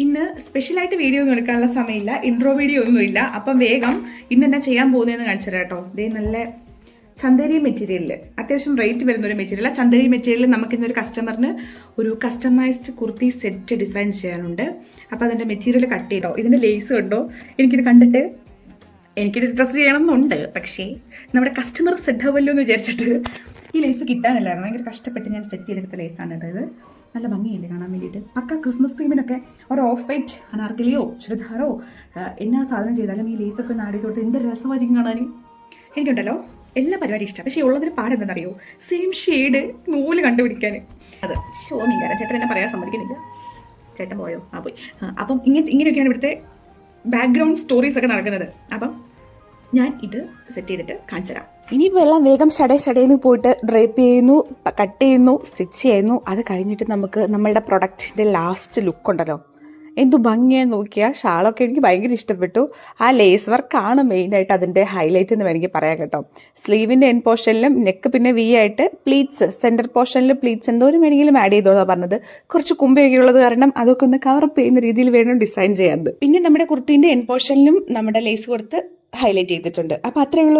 ഇന്ന് സ്പെഷ്യലായിട്ട് വീഡിയോ ഒന്നും എടുക്കാനുള്ള സമയമില്ല, ഇൻട്രോ വീഡിയോ ഒന്നുമില്ല. അപ്പം വേഗം ഇന്ന് എന്നാ ചെയ്യാൻ പോകുന്നതെന്ന് കാണിച്ചു തരാം കേട്ടോ. ഇതേ നല്ല ചന്ദേരി മെറ്റീരിയലിൽ അത്യാവശ്യം റേറ്റ് വരുന്ന ഒരു മെറ്റീരിയൽ. ചന്ദേരി മെറ്റീരിയലിൽ നമുക്ക് ഇന്നൊരു കസ്റ്റമറിന് ഒരു കസ്റ്റമൈസ്ഡ് കുർത്തി സെറ്റ് ഡിസൈൻ ചെയ്യാനുണ്ട്. അപ്പോൾ അതിൻ്റെ മെറ്റീരിയൽ കട്ട് ചെയ്തോ. ഇതിൻ്റെ ലേസ് കണ്ടോ? എനിക്കിത് കണ്ടിട്ട് എനിക്കിത് ഡ്രസ്സ് ചെയ്യണം എന്നുണ്ട്, പക്ഷേ നമ്മുടെ കസ്റ്റമർ സെറ്റ് ആവല്ലോ എന്ന് വിചാരിച്ചിട്ട് ഈ ലേസ് കിട്ടാനില്ലായിരുന്നു. ഭയങ്കര കഷ്ടപ്പെട്ട് ഞാൻ സെറ്റ് ചെയ്തെടുത്ത ലേസാണ് ഇത്. നല്ല ഭംഗിയില്ലേ കാണാൻ വേണ്ടിയിട്ട്. പക്ക ക്രിസ്മസ് തീമിനൊക്കെ ഒരു ഓഫ് വൈറ്റ് അനാർക്കലിയോ ചുരിദാറോ എന്നാ സാധനം ചെയ്താലും ഈ ലേസൊക്കെ നാടിക്കോട്ട് എന്ത് രസമായിരിക്കും കാണാൻ. എനിക്കുണ്ടല്ലോ എല്ലാ പരിപാടിയും ഇഷ്ടമാണ്, പക്ഷേ ഉള്ളതിന് പാടെന്താണെന്നറിയോ? സെയിം ഷെയ്ഡ് നൂല് കണ്ടുപിടിക്കാൻ. അത് ഷോമിങ്കാരം ചേട്ടൻ എന്നെ പറയാൻ സമ്മതിക്കുന്നില്ല. ചേട്ടൻ പോയോ? പോയി. അപ്പം ഇങ്ങനെയൊക്കെയാണ് ഇവിടുത്തെ ബാക്ക്ഗ്രൗണ്ട് സ്റ്റോറീസ് ഒക്കെ നടക്കുന്നത്. അപ്പം ഞാൻ ഇത് സെറ്റ് ചെയ്തിട്ട് കാണിച്ചു തരാം. ഇനിയിപ്പോൾ എല്ലാം വേഗം ഷടേന്ന് പോയിട്ട് ഡ്രേപ്പ് ചെയ്യുന്നു, കട്ട് ചെയ്യുന്നു, സ്റ്റിച്ച് ചെയ്യുന്നു. അത് കഴിഞ്ഞിട്ട് നമുക്ക് നമ്മളുടെ പ്രൊഡക്റ്റിൻ്റെ ലാസ്റ്റ് ലുക്ക് ഉണ്ടല്ലോ, എന്തു ഭംഗിയാന്ന് നോക്കിയാൽ. ഷാളൊക്കെ എനിക്ക് ഭയങ്കര ഇഷ്ടപ്പെട്ടു. ആ ലേസ് വർക്കാണ് മെയിനായിട്ട് അതിൻ്റെ ഹൈലൈറ്റ് എന്ന് വേണമെങ്കിൽ പറയാം കേട്ടോ. സ്ലീവിൻ്റെ എൻ പോർഷനിലും നെക്ക് പിന്നെ വി ആയിട്ട് പ്ലീറ്റ്സ്, സെൻറ്റർ പോർഷനിൽ പ്ലീറ്റ്സ് എന്തോരം വേണമെങ്കിലും ആഡ് ചെയ്തോന്നാണ് പറഞ്ഞത്. കുറച്ച് കുമ്പയൊക്കെ ഉള്ളത് കാരണം അതൊക്കെ ഒന്ന് കവറപ്പ് ചെയ്യുന്ന രീതിയിൽ വേണം ഡിസൈൻ ചെയ്യാൻ. പിന്നെ നമ്മുടെ കുർത്തീൻ്റെ എൻ പോർഷനിലും നമ്മുടെ ലേസ് കൊടുത്ത് ഹൈലൈറ്റ് ചെയ്തിട്ടുണ്ട്. അപ്പോൾ അത്രയേ ഉള്ളൂ.